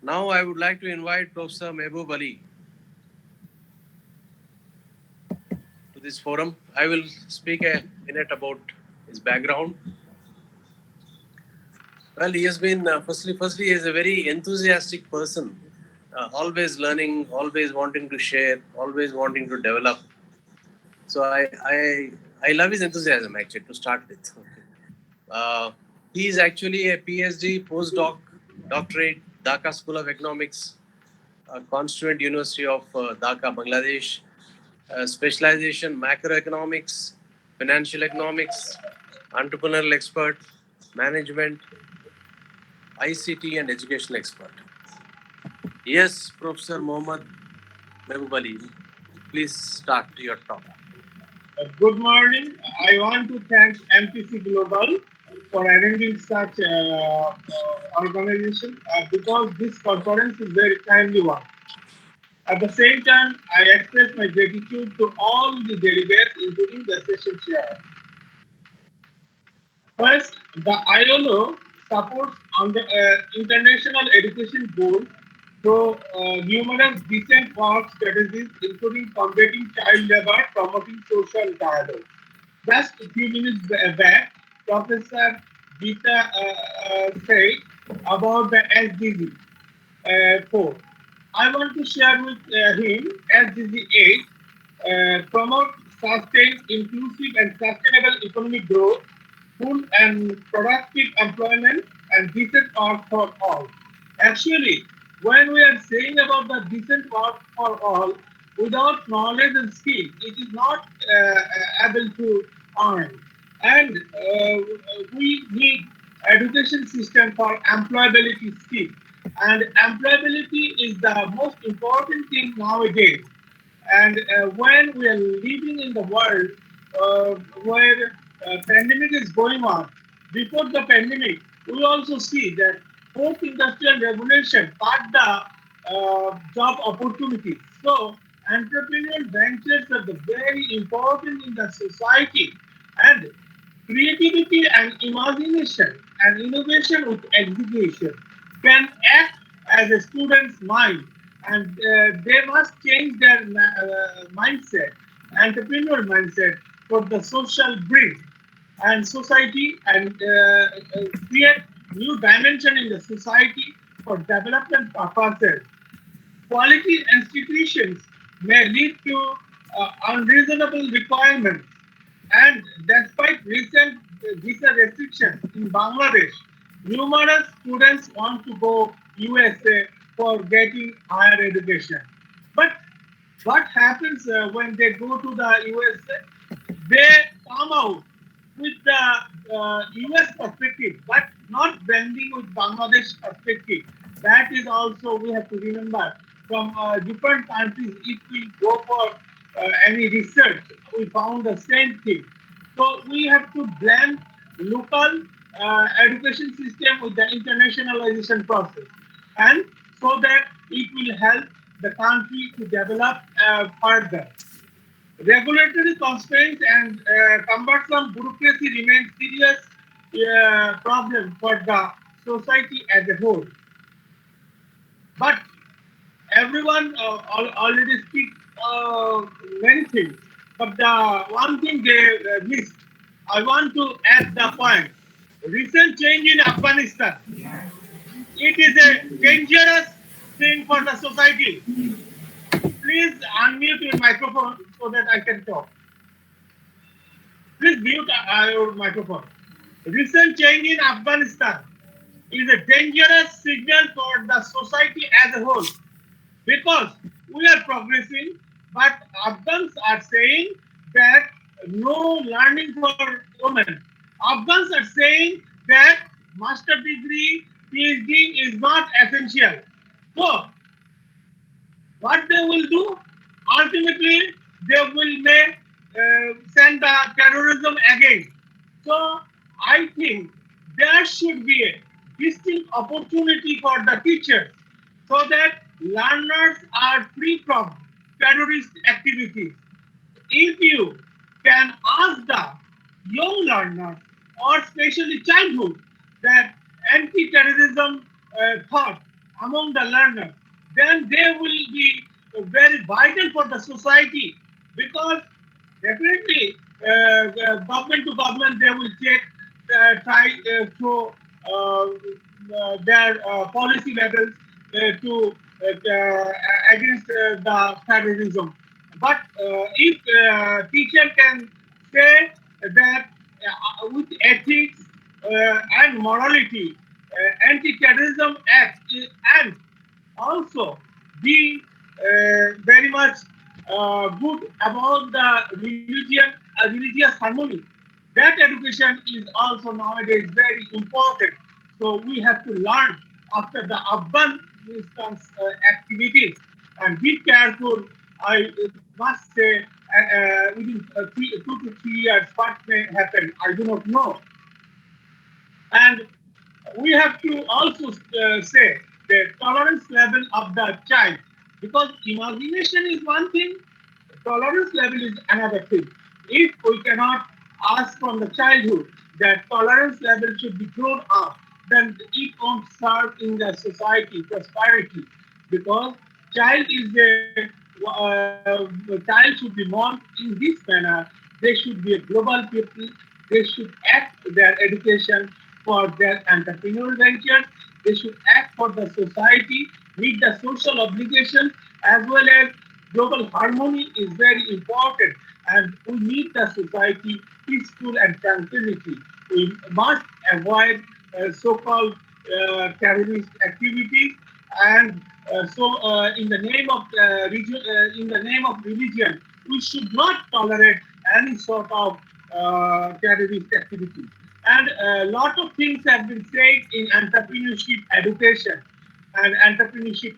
Now I would like to invite Professor Mahboob Ali to this forum. I will speak a minute about his background. Well, he has been firstly, he is a very enthusiastic person, always learning, always wanting to share, always wanting to develop. So I love his enthusiasm actually to start with. Uh, he is actually a PhD, postdoc, doctorate, Dhaka School of Economics, Constituent University of Dhaka, Bangladesh, specialization macroeconomics, financial economics, entrepreneurial expert, management, ICT, and educational expert. Yes, Professor Mohammad Mahboob Ali, please start your talk. Good morning. I want to thank MPC Global for arranging such organization because this conference is very timely one. At the same time, I express my gratitude to all the delegates, including the session chair. First, the ILO supports on the international education goals through numerous decent work strategies, including combating child labor, promoting social dialogue. Just a few minutes back, Professor Gita said about the SDG 4. I want to share with him SDG 8, promote sustained, inclusive, and sustainable economic growth, full and productive employment, and decent work for all. Actually, when we are saying about the decent work for all, without knowledge and skill, it is not able to earn. And we need education system for employability skill. And employability is the most important thing nowadays. And when we are living in the world where pandemic is going on, before the pandemic, we also see that fourth industrial revolution cut the job opportunities. So entrepreneurial ventures are the very important in the society, and creativity and imagination and innovation with execution can act as a student's mind, and they must change their mindset, entrepreneurial mindset, for the social bridge and society, and create new dimension in the society for development purposes. Quality institutions may lead to unreasonable requirements, and despite recent visa restrictions in Bangladesh, numerous students want to go USA for getting higher education. But what happens when they go to the USA? They come out with the US perspective, but not blending with Bangladesh perspective. That is also we have to remember from different countries. If we go for any research, we found the same thing. So we have to blend local education system with the internationalization process, and so that it will help the country to develop further. Regulatory constraints and cumbersome bureaucracy remain serious problem for the society as a whole. But everyone already speak many things, but the one thing they missed, I want to add the point. Recent change in Afghanistan, it is a dangerous thing for the society. Please unmute your microphone so that I can talk. Please mute your microphone. Recent change in Afghanistan is a dangerous signal for the society as a whole, because we are progressing, but Afghans are saying that no learning for women. Afghans are saying that master degree, PhD is not essential. So what they will do? Ultimately, they will make send the terrorism again. So I think there should be a distinct opportunity for the teachers so that learners are free from terrorist activities. If you can ask the young learners, or especially childhood, that anti-terrorism thought, among the learners, then they will be very vital for the society, because definitely government to government they will check, try to their policy levels to against the terrorism. But if teacher can say that with ethics and morality, anti-terrorism act and also be very much good about the religious harmony. That education is also nowadays very important. So we have to learn after the urban instance activities and be careful. I must say, within 2 to 3 years, what may happen, I do not know. And we have to also say the tolerance level of the child, because imagination is one thing, tolerance level is another thing. If we cannot ask from the childhood that tolerance level should be grown up, then it won't serve in the society prosperity, because child is child should be born in this manner. They should be a global people. They should act their education for their entrepreneurial ventures. They should act for the society, meet the social obligation, as well as global harmony is very important. And we need the society peaceful and tranquility. We must avoid so-called terrorist activities, and in the name of in the name of religion, we should not tolerate any sort of terrorist activity. And a lot of things have been said in entrepreneurship education and entrepreneurship.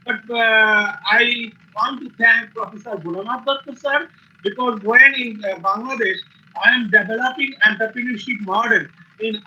But I want to thank Professor Gulanath Datta sir, because when in Bangladesh, I am developing entrepreneurship model in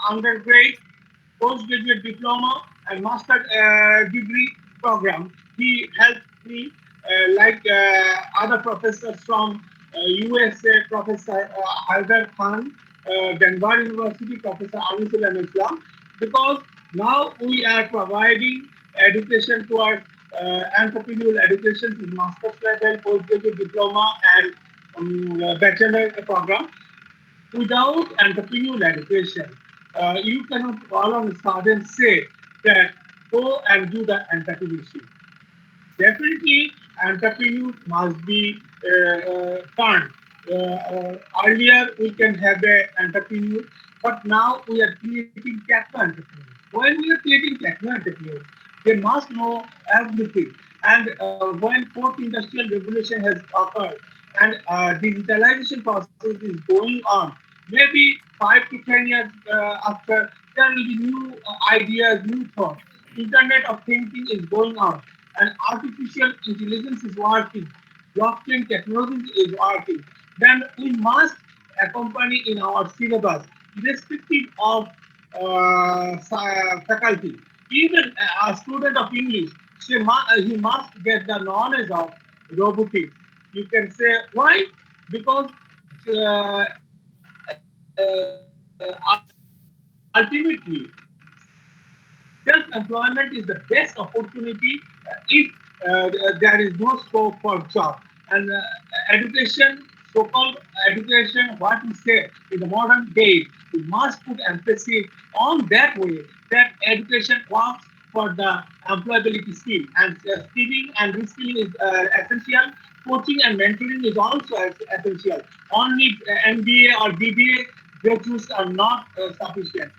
undergrad, postgraduate diploma, and master degree program. He helped me, like other professors from USA, Professor Haider Khan, Denver University, Professor Amisul Islam, because now we are providing education towards entrepreneurial education in master's level, postgraduate diploma, and bachelor program. Without entrepreneurial education, you cannot all of a sudden say that go and do the entrepreneurship. Definitely, entrepreneur must be turned. Earlier, we can have an entrepreneur, but now we are creating techno entrepreneurs. When we are creating techno entrepreneurs, they must know everything. And when fourth industrial revolution has occurred and digitalization process is going on, maybe 5 to 10 years after, there will be new ideas, new thoughts. Internet of thinking is going on, and artificial intelligence is working, blockchain technology is working, then we must accompany in our syllabus, irrespective of faculty. Even a student of English, he must get the knowledge of robotics. You can say why? Because ultimately self-employment is the best opportunity if there is no scope for job. And education, so-called education, what we say in the modern days, we must put emphasis on that way that education works for the employability skill. And skilling and reskilling is essential. Coaching and mentoring is also essential. Only MBA or BBA graduates are not sufficient.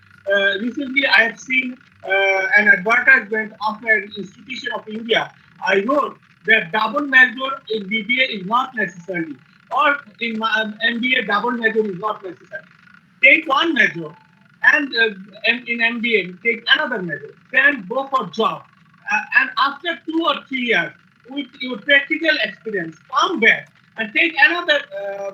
Recently, I have seen an advertisement of an institution of India. I wrote that double major in BBA is not necessary, or in MBA double major is not necessary. Take one major, and in MBA take another major, then go for job. And after 2 or 3 years, with your practical experience, come back and take another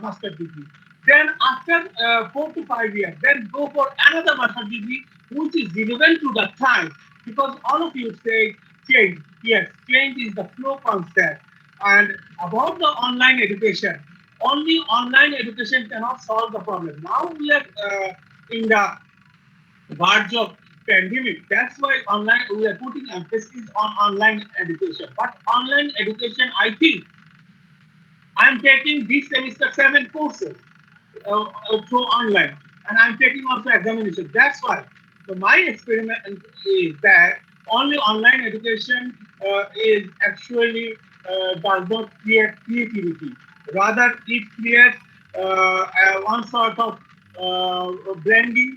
master degree. Then after 4 to 5 years, then go for another master degree, which is relevant to the time. Because all of you say change. Yes, change is the flow concept. And about the online education, only online education cannot solve the problem. Now we are in the verge of pandemic. That's why online we are putting emphasis on online education. But online education, I think I'm taking this semester 7 courses through online, and I'm taking also examination. That's why. So my experiment is that only online education is actually does not create creativity. Rather, it creates one sort of blending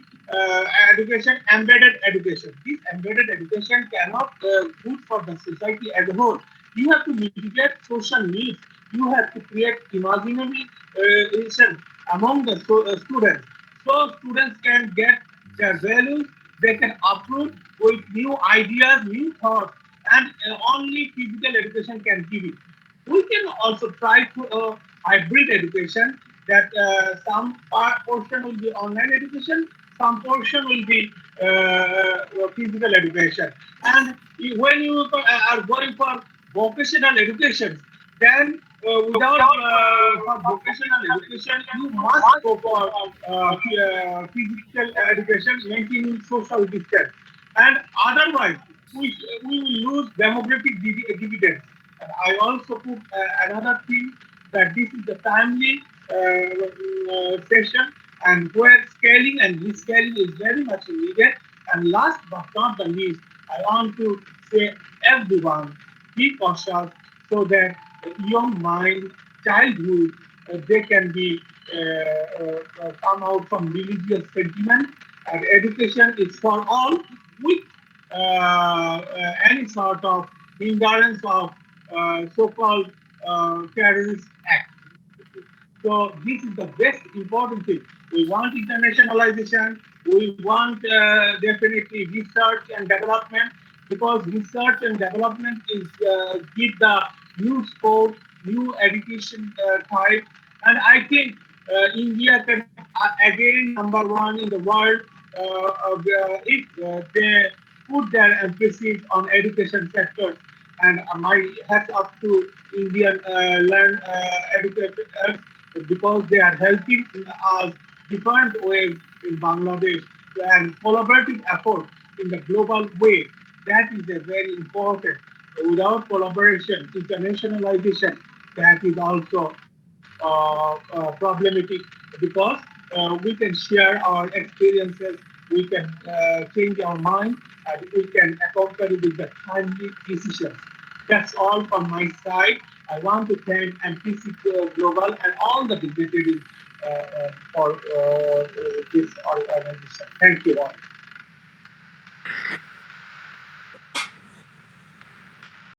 education, embedded education. This embedded education cannot good for the society as a whole. You have to mitigate social needs. You have to create imaginary among the students. So students can get their values, they can uproot with new ideas, new thoughts, and only physical education can give it. We can also try to hybrid education that some portion will be online education, some portion will be physical education. And when you are going for vocational education, then without for vocational education, you must go for physical education, maintaining social distance. And otherwise, we will lose demographic dividends. And I also put another thing that this is the timely session and where scaling and rescaling is very much needed. And last but not the least, I want to say everyone be cautious so that young mind, childhood, they can be come out from religious sentiment. And education is for all with any sort of hindrance of so-called terrorist act. So this is the best important thing. We want internationalization. We want definitely research and development because research and development is give the new scope, new education type, and I think India can again number one in the world if they put their emphasis on education sector. And my hats off to Indian learn educators because they are helping us different ways in Bangladesh and collaborative effort in the global way. That is a very important. Without collaboration, internationalization, that is also problematic because we can share our experiences, we can change our mind, and we can accompany with the timely decisions. That's all from my side. I want to thank MPC Global and all the dignitaries for this organization. Thank you all.